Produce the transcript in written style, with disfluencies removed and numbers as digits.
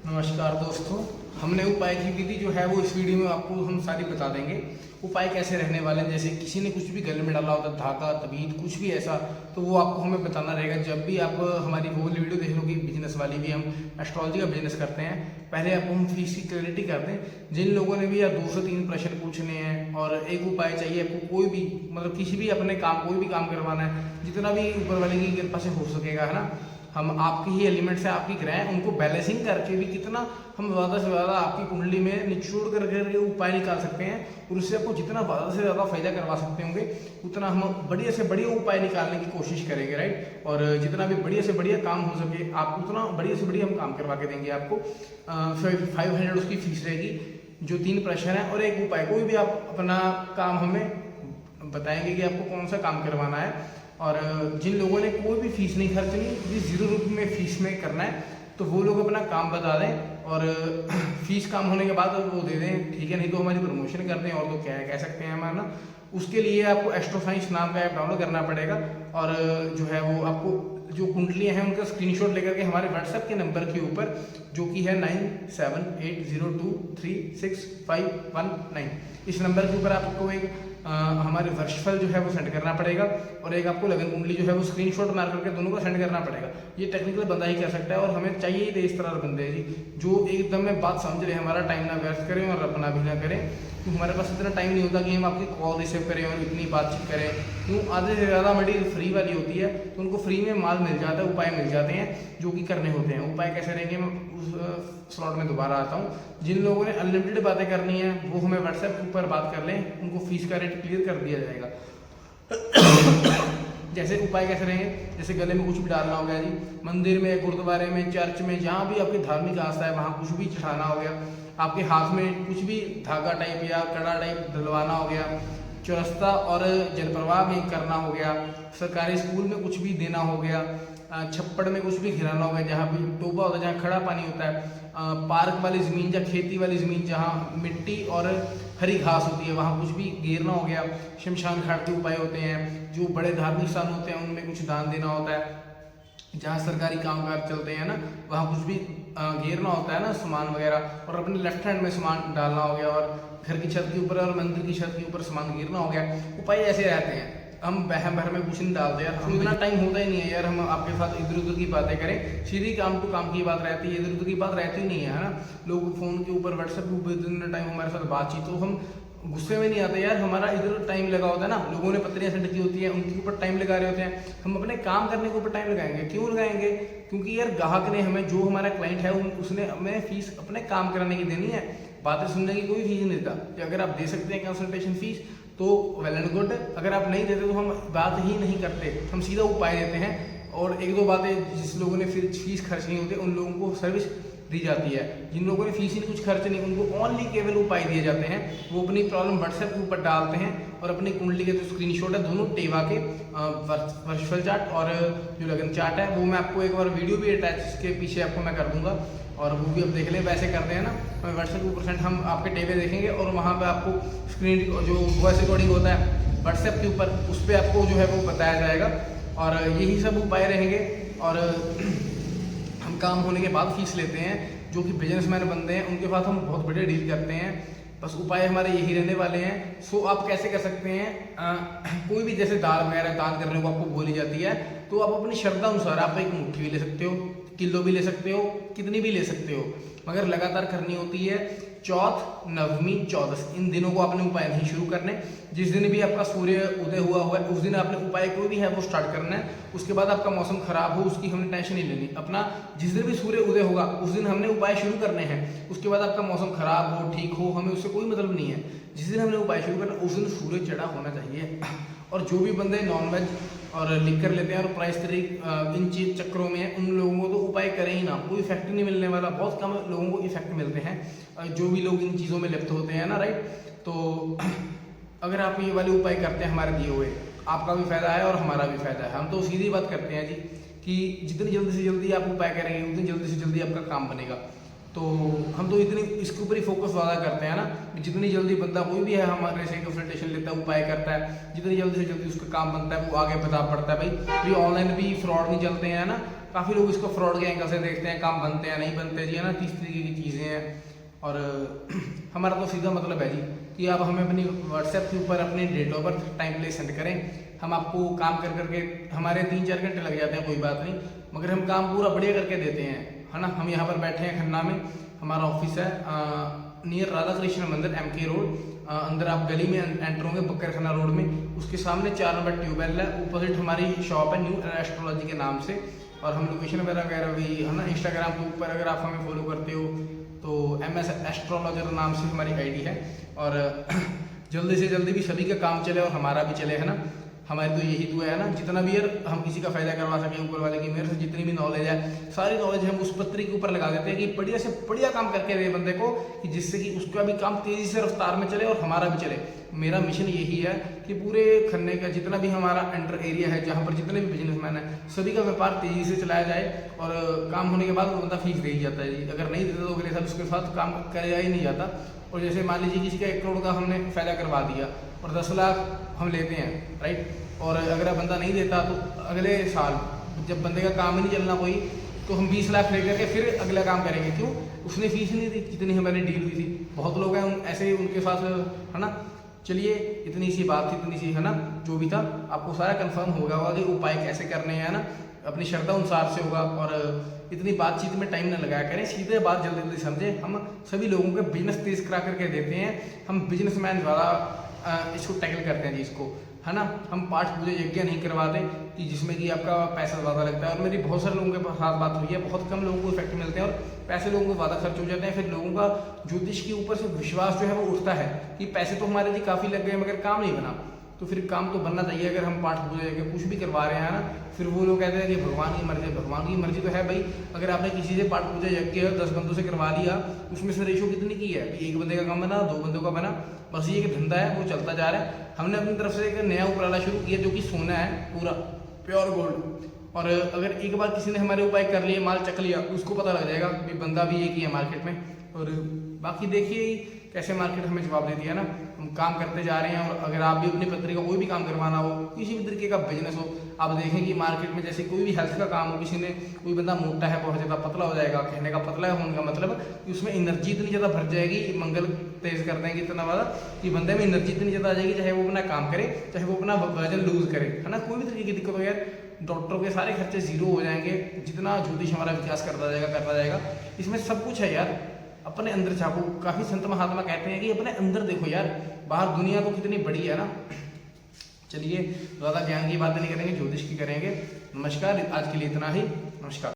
नमस्कार दोस्तों, हमने उपाय की विधि जो है वो इस वीडियो में आपको हम सारी बता देंगे। उपाय कैसे रहने वाले हैं, जैसे किसी ने कुछ भी गले में डाला होता, धागा तबीत कुछ भी ऐसा, तो वो आपको हमें बताना रहेगा। जब भी आप हमारी वो वीडियो देख लो कि बिजनेस वाली भी, हम एस्ट्रोलॉजी का बिजनेस करते हैं, पहले आपको हम फीस की क्लैरिटी कर दें। जिन लोगों ने भी या 2 से 3 प्रश्न पूछने हैं और एक उपाय चाहिए आपको, कोई भी मतलब किसी भी अपने काम कोई भी काम करवाना है, जितना भी ऊपर वाले की कृपा से हो सकेगा, है ना। हम आपके ही एलिमेंट से आपकी ग्रह उनको बैलेंसिंग करके भी कितना हम ज़्यादा से ज़्यादा आपकी कुंडली में निचोड़ करके उपाय निकाल सकते हैं, और उससे आपको जितना ज़्यादा से ज़्यादा फायदा करवा सकते होंगे, उतना हम बढ़िया से बढ़िया उपाय निकालने की कोशिश करेंगे, राइट। और जितना भी बढ़िया से बढ़िया काम हो सके आप उतना बढ़िया से बढ़िया हम काम करवा के देंगे आपको। 500 उसकी फीस रहेगी, जो 3 प्रश्न है और एक उपाय। कोई भी आप अपना काम हमें बताएंगे कि आपको कौन सा काम करवाना है। और जिन लोगों ने कोई भी फीस नहीं खर्चनी, यदि 0 रुपये में फीस में करना है, तो वो लोग अपना काम बता दें और फीस काम होने के बाद वो दे दें, ठीक है। नहीं तो हमारी प्रमोशन कर दें, और तो क्या कह सकते हैं हमारा ना। उसके लिए आपको एस्ट्रोसाइंस नाम का ऐप डाउनलोड करना पड़ेगा, और जो है वो आपको जो कुंडलियाँ हैं उनका स्क्रीनशॉट लेकर के हमारे व्हाट्सएप के नंबर के ऊपर, जो कि है 9780236519, इस नंबर के ऊपर आपको एक हमारे वर्षफल जो है वो सेंड करना पड़ेगा, और एक आपको लगन कुंडली जो है वो स्क्रीनशॉट मार करके दोनों को सेंड करना पड़ेगा। ये टेक्निकल बंदा ही कर सकता है, और हमें चाहिए ही इस तरह बंदे जी जो एकदम में बात समझ रहे, हमारा टाइम ना व्यर्थ करें और अपना भी ना करें। क्योंकि हमारे पास इतना टाइम नहीं होता कि हम आपकी कॉल रिसीव करें और इतनी बातचीत करें। क्यों, आधे से ज़्यादा मटेरियल फ्री वाली होती है, तो उनको फ्री में माल मिल जाता है, उपाय मिल जाते हैं जो कि करने होते हैं। उपाय कैसे रहेंगे मैं उस स्लॉट में दोबारा आता हूँ। जिन लोगों ने अनलिमिटेड बातें करनी है वो हमें व्हाट्सएप के ऊपर बात कर लें, उनको फीस का रेट क्लियर कर दिया जाएगा। जैसे उपाय कैसे रहेंगे, जैसे गले में कुछ भी डालना हो गया जी, मंदिर में, गुरुद्वारे में, चर्च में, जहाँ भी आपकी धार्मिक आस्था है वहाँ कुछ भी चढ़ाना हो गया, आपके हाथ में कुछ भी धागा टाइप या कड़ा टाइप डलवाना हो गया, चौरस्ता और जलप्रवाह में करना हो गया, सरकारी स्कूल में कुछ भी देना हो गया, छप्पड़ में कुछ भी घिराना हो गया, जहाँ भी टोबा होता है, जहाँ खड़ा पानी होता है, पार्क वाली ज़मीन या खेती वाली ज़मीन जहाँ मिट्टी और हरी घास होती है वहाँ कुछ भी घेरना हो गया। शमशान घाट के उपाय होते हैं, जो बड़े धार्मिक स्थान होते हैं उनमें कुछ दान देना होता है, जहाँ सरकारी कामकाज चलते हैं ना वहाँ कुछ भी घेरना होता है ना सामान वगैरह, और अपने लेफ्ट हैंड में सामान डालना हो गया, और घर की छत के ऊपर और मंदिर की छत के ऊपर सामान घेरना हो गया। उपाय ऐसे रहते हैं। हम बहम भर में कुछ नहीं डालते यार, हम इतना टाइम होता ही नहीं है यार हम आपके साथ इधर उधर की बातें करें। सीधी काम टू काम की बात रहती है, इधर उधर की बात रहती नहीं है ना। लोग फोन के ऊपर व्हाट्सएप के ऊपर इतना टाइम हमारे साथ बातचीत, तो हम गुस्से में नहीं आते यार, हमारा इधर टाइम लगा होता है ना, लोगों ने पत्रियां सेंड की होती है उनके ऊपर टाइम लगा रहे होते हैं, हम अपने काम करने के ऊपर टाइम लगाएंगे। क्यों लगाएंगे? क्योंकि यार ग्राहक ने हमें, जो हमारा क्लाइंट है उसने हमें फीस अपने काम कराने की देनी है, बातें सुनने की कोई फीस नहीं देता। अगर आप दे सकते हैं कंसल्टेशन फीस तो वेल एंड गुड, अगर आप नहीं देते तो हम बात ही नहीं करते, हम सीधा उपाय देते हैं। और 1-2 बातें जिस लोगों ने फिर फीस खर्च नहीं होती उन लोगों को सर्विस दी जाती है। जिन लोगों ने फीस ही नहीं कुछ खर्च नहीं, उनको ओनली केवल उपाय दिए जाते हैं। वो अपनी प्रॉब्लम व्हाट्सएप के ऊपर डालते हैं, और अपनी कुंडली के जो स्क्रीनशॉट है दोनों टेवा के वर्चुअल चार्ट और जो लगन चार्ट है, वो मैं आपको एक बार वीडियो भी अटैच इसके पीछे आपको मैं कर दूंगा, और वो भी आप देख लें। वैसे करते हैं ना, व्हाट्सएप के ऊपर हम आपके टेबे देखेंगे, और वहाँ पे आपको स्क्रीन जो वॉइस रिकॉर्डिंग होता है व्हाट्सएप के ऊपर, उस पर आपको जो है वो बताया जाएगा। और यही सब उपाय रहेंगे। और हम काम होने के बाद फीस लेते हैं, जो कि बिजनेसमैन बंदे हैं उनके साथ हम बहुत बड़े डील करते हैं। बस उपाय हमारे यही रहने वाले हैं। सो आप कैसे कर सकते हैं, कोई भी जैसे दाल वगैरह दान करने को आपको बोली जाती है, तो आप अपनी श्रद्धा अनुसार आप एक मुट्ठी भी ले सकते हो, किलो भी ले सकते हो, कितनी भी ले सकते हो, मगर लगातार करनी होती है। चौथ, नवमी, चौदस, इन दिनों को आपने उपाय नहीं शुरू करने। जिस दिन भी आपका सूर्य उदय हुआ है उस दिन आपने उपाय कोई भी है वो स्टार्ट करना है। उसके बाद आपका मौसम खराब हो उसकी हमने टेंशन नहीं लेनी। अपना जिस दिन भी सूर्य उदय होगा उस दिन हमने उपाय शुरू करने हैं। उसके बाद आपका मौसम खराब हो ठीक हो, हमें उससे कोई मतलब नहीं है। जिस दिन हमने उपाय शुरू करना उस दिन सूर्य चढ़ा होना चाहिए। और जो भी बंदे नॉनवेज और लिख कर लेते हैं और प्राइस तरीक इन चीज चक्करों में, उन लोगों को तो उपाय करें ही ना, कोई इफेक्ट नहीं मिलने वाला। बहुत कम लोगों को इफेक्ट मिलते हैं जो भी लोग इन चीज़ों में लिप्त होते हैं ना, राइट। तो अगर आप ये वाले उपाय करते हैं हमारे दिए हुए, आपका भी फायदा है और हमारा भी फायदा है। हम तो सीधी बात करते हैं जी कि जितनी जल्दी से जल्दी आप उपाय करेंगे उतनी जल्दी से जल्दी आपका काम बनेगा। तो हम तो इतनी इसके ऊपर ही फोकस ज़्यादा करते हैं ना, जितनी जल्दी बंदा कोई भी है हमारे से कंसल्टेशन लेता है, उपाय करता है, जितनी जल्दी से जल्दी उसका काम बनता है वो आगे बता पड़ता है। भाई ऑनलाइन भी फ्रॉड नहीं चलते हैं ना, काफ़ी लोग इसको फ्रॉड के एंगल से देखते हैं, काम बनते हैं नहीं बनते जी, है ना, किस तरीके की चीज़ें हैं। और हमारा तो सीधा मतलब है जी कि आप हमें अपनी व्हाट्सएप के ऊपर अपनी date of birth, time place send करें, हम आपको काम कर करके, हमारे 3-4 घंटे लग जाते हैं कोई बात नहीं, मगर हम काम पूरा बढ़िया करके देते हैं, है ना। हम यहाँ पर बैठे हैं खन्ना में, हमारा ऑफिस है नियर राधा कृष्ण मंदिर, MK रोड, अंदर आप गली में एंटर होंगे बकर खाना रोड में, उसके सामने 4 नंबर ट्यूबवेल है, अपोजिट हमारी शॉप है न्यू एस्ट्रोलॉजी के नाम से। और हम लोकेशन वगैरह भी, है ना, इंस्टाग्राम के ऊपर अगर आप हमें फॉलो करते हो तो MS एस्ट्रोलॉजर नाम से हमारी ID है। और जल्दी से जल्दी भी सभी का काम चले और हमारा भी चले, है ना। हमारी तो यही दुआ है ना, जितना भी यार हम किसी का फायदा करवा सकें ऊपर वाले की, मेरे से जितनी भी नॉलेज है, सारी नॉलेज हम उस पत्री के ऊपर लगा देते हैं कि बढ़िया से बढ़िया काम करके दे बंदे को, कि जिससे कि उसका भी काम तेजी से रफ्तार में चले और हमारा भी चले। मेरा मिशन यही है कि पूरे खन्ने का जितना भी हमारा अंडर एरिया है, जहाँ पर जितने भी बिजनेसमैन है, सभी का व्यापार तेजी से चलाया जाए। और काम होने के बाद वो बंदा फीस दे ही जाता है जी, अगर नहीं देता तो अगले साल उसके साथ काम कराया ही नहीं जाता। और जैसे मान लीजिए किसी का 1 करोड़ का हमने फायदा करवा दिया और 10 लाख हम लेते हैं, राइट, और अगर बंदा नहीं देता तो अगले साल जब बंदे का काम ही नहीं चलना कोई, तो हम 20 लाख लेकर के फिर अगला काम करेंगे। क्यों? उसने फीस नहीं दी जितनी हमारी डील हुई थी। बहुत लोग हैं ऐसे ही उनके साथ, है ना। चलिए, इतनी सी बात थी, इतनी सी, है ना, जो भी था आपको सारा कंफर्म होगा कि उपाय कैसे करने हैं, ना, अपनी श्रद्धा अनुसार से होगा। और इतनी बातचीत में टाइम न लगाया करें, सीधे बात जल्दी जल्दी समझे। हम सभी लोगों के बिजनेस तेज करा करके देते हैं, हम बिजनेसमैन द्वारा इसको टैकल करते हैं जी, इसको, है ना। हम पाठ पूजा यज्ञ नहीं करवाते कि जिसमें कि आपका पैसा ज़्यादा लगता है। और मेरी बहुत सारे लोगों के साथ बात हुई है, बहुत कम लोगों को इफेक्ट मिलते हैं और पैसे लोगों को ज़्यादा खर्च हो जाते हैं। फिर लोगों का ज्योतिष के ऊपर से विश्वास जो है वो उठता है कि पैसे तो हमारे जी काफ़ी लग गए मगर काम नहीं बना। तो फिर काम तो बनना चाहिए। अगर हम पाठ पूजा यज्ञ कुछ भी करवा रहे हैं ना, फिर वो लोग कहते हैं कि भगवान की मर्जी। भगवान की मर्जी तो है भाई, अगर आपने किसी से पाठ पूजा यज्ञ 10 बंदों से करवा लिया, उसमें से रेशो कितनी की है? 1 बंदे का काम बना, 2 बंदों का बना, बस ये एक धंधा है, वो चलता जा रहा है। हमने अपनी तरफ से एक नया उपराला शुरू किया जो कि सोना है, पूरा प्योर गोल्ड। और अगर एक बार किसी ने हमारे उपाय कर लिए, माल चक लिया, तो उसको पता लग जाएगा कि बंदा भी एक ही है मार्केट में। और बाकी देखिए कैसे मार्केट हमें जवाब देती है ना। हम काम करते जा रहे हैं। और अगर आप भी अपनी पत्नी का कोई भी काम करवाना हो, किसी भी तरीके का बिजनेस हो, आप देखें कि मार्केट में जैसे कोई भी हेल्थ का काम हो, किसी ने, कोई बंदा मोटा है, बहुत ज़्यादा पतला हो जाएगा, कहने का पतला होने का मतलब कि उसमें एनर्जी इतनी ज़्यादा भर जाएगी, मंगल तेज कर देंगे इतना ज़्यादा कि बंदे में एनर्जी इतनी ज़्यादा आ जाएगी, चाहे वो अपना काम करे, चाहे वो अपना वजन लूज करे, है ना। कोई भी तरीके की दिक्कत हो यार, डॉक्टरों के सारे खर्चे जीरो हो जाएंगे, जितना ज्योतिष हमारा विकास करता जाएगा। इसमें सब कुछ है यार। अपने अंदर झाँको। काफ़ी संत महात्मा कहते हैं कि अपने अंदर देखो यार, बाहर दुनिया तो कितनी बड़ी है ना। चलिए, ज़्यादा ज्ञान की बातें नहीं करेंगे, ज्योतिष की करेंगे। नमस्कार, आज के लिए इतना ही। नमस्कार।